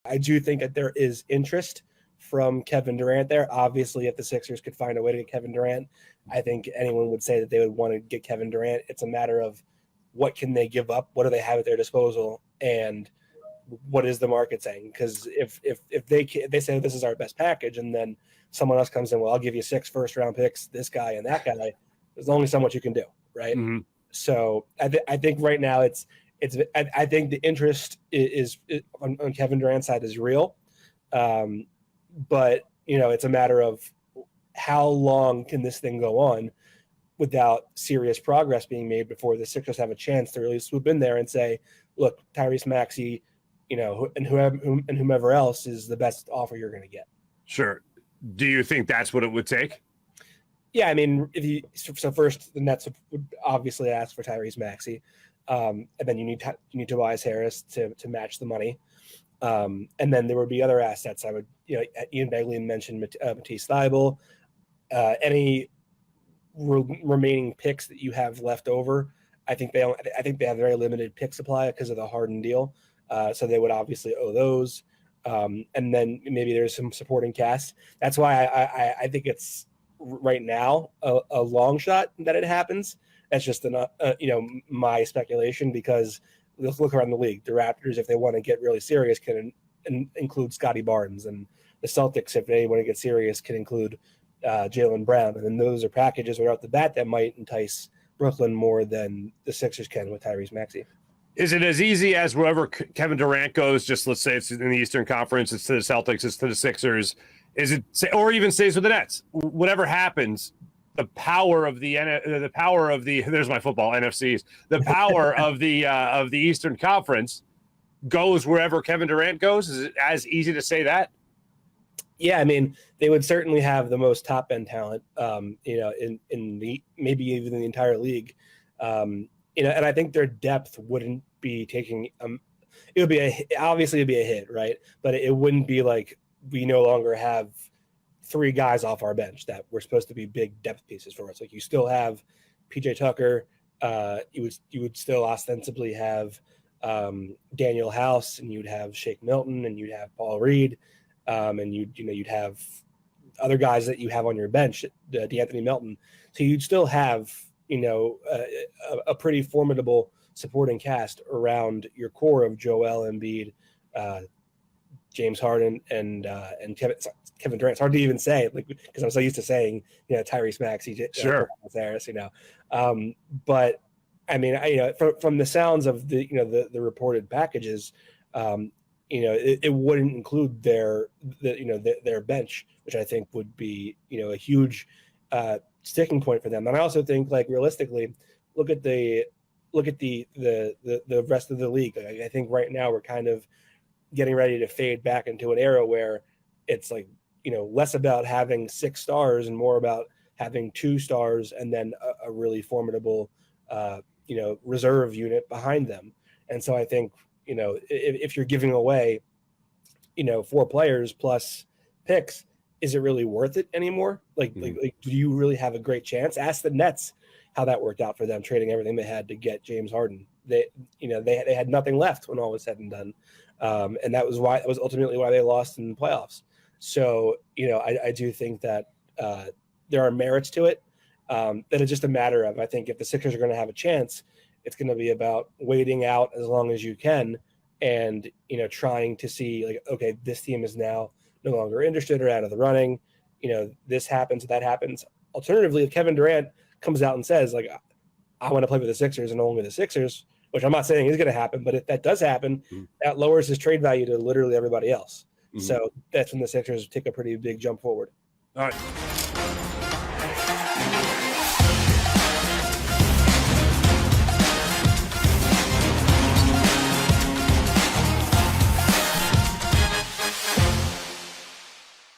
I do think that there is interest from Kevin Durant there. Obviously, if the Sixers could find a way to get Kevin Durant, I think anyone would say that they would want to get Kevin Durant. It's a matter of what can they give up, what do they have at their disposal, and what is the market saying? Because if they say this is our best package, and then someone else comes in, well, I'll give you 6 first-round picks, this guy and that guy. There's only so much you can do, right? Mm-hmm. So I think right now I think the interest is on Kevin Durant's side is real, but it's a matter of how long can this thing go on without serious progress being made before the Sixers have a chance to really swoop in there and say, look, Tyrese Maxey, and whomever else is the best offer you're going to get. Sure. Do you think that's what it would take? Yeah, I mean, first the Nets would obviously ask for Tyrese Maxey, and then you need Tobias Harris to match the money, and then there would be other assets. I would, Ian Begley mentioned Matisse Thybulle, any remaining picks that you have left over. I think they have very limited pick supply because of the Harden deal. So they would obviously owe those. And then maybe there's some supporting cast. That's why I think it's right now a long shot that it happens. That's just my speculation, because let's look around the league. The Raptors, if they want to get really serious, can include Scotty Barnes, and the Celtics, if they want to get serious, can include Jaylen Brown. And then those are packages right off the bat that might entice Brooklyn more than the Sixers can with Tyrese Maxey. Is it as easy as wherever Kevin Durant goes, just let's say it's in the Eastern Conference, it's to the Celtics, it's to the Sixers, or even stays with the Nets? Whatever happens, the power of the there's my football NFCs, the power of the Eastern Conference goes wherever Kevin Durant goes. Is it as easy to say that? Yeah, I mean, they would certainly have the most top end talent, in the maybe even in the entire league. And I think their depth wouldn't be taking it would be obviously it'd be a hit, right? But it wouldn't be like we no longer have 3 guys off our bench that were supposed to be big depth pieces for us. Like, you still have PJ Tucker, you would still ostensibly have Daniel House, and you'd have Shake Milton, and you'd have Paul Reed, and you'd have other guys that you have on your bench, DeAnthony Melton. So you'd still have a pretty formidable supporting cast around your core of Joel Embiid, James Harden, and Kevin Durant. It's hard to even say, because I'm so used to saying Tyrese Maxey, sure, Harris, But I mean, from the sounds of the reported packages, it wouldn't include their bench, which I think would be a huge sticking point for them. And I also think, realistically, look at the rest of the league. I think right now we're kind of getting ready to fade back into an era where it's less about having 6 stars and more about having 2 stars and then a really formidable reserve unit behind them. And so I think if you're giving away 4 players plus picks, is it really worth it anymore? Like, do you really have a great chance? Ask the Nets how that worked out for them, trading everything they had to get James Harden. They had nothing left when all was said and done, and that was ultimately why they lost in the playoffs. So I do think that there are merits to it. That it's just a matter of, I think, if the Sixers are going to have a chance, it's going to be about waiting out as long as you can, and trying to see, okay, this team is now no longer interested or out of the running. This happens, that happens. Alternatively, if Kevin Durant comes out and says, I want to play with the Sixers and only the Sixers, which I'm not saying is going to happen, but if that does happen, that lowers his trade value to literally everybody else. So that's when the Sixers take a pretty big jump forward. All right.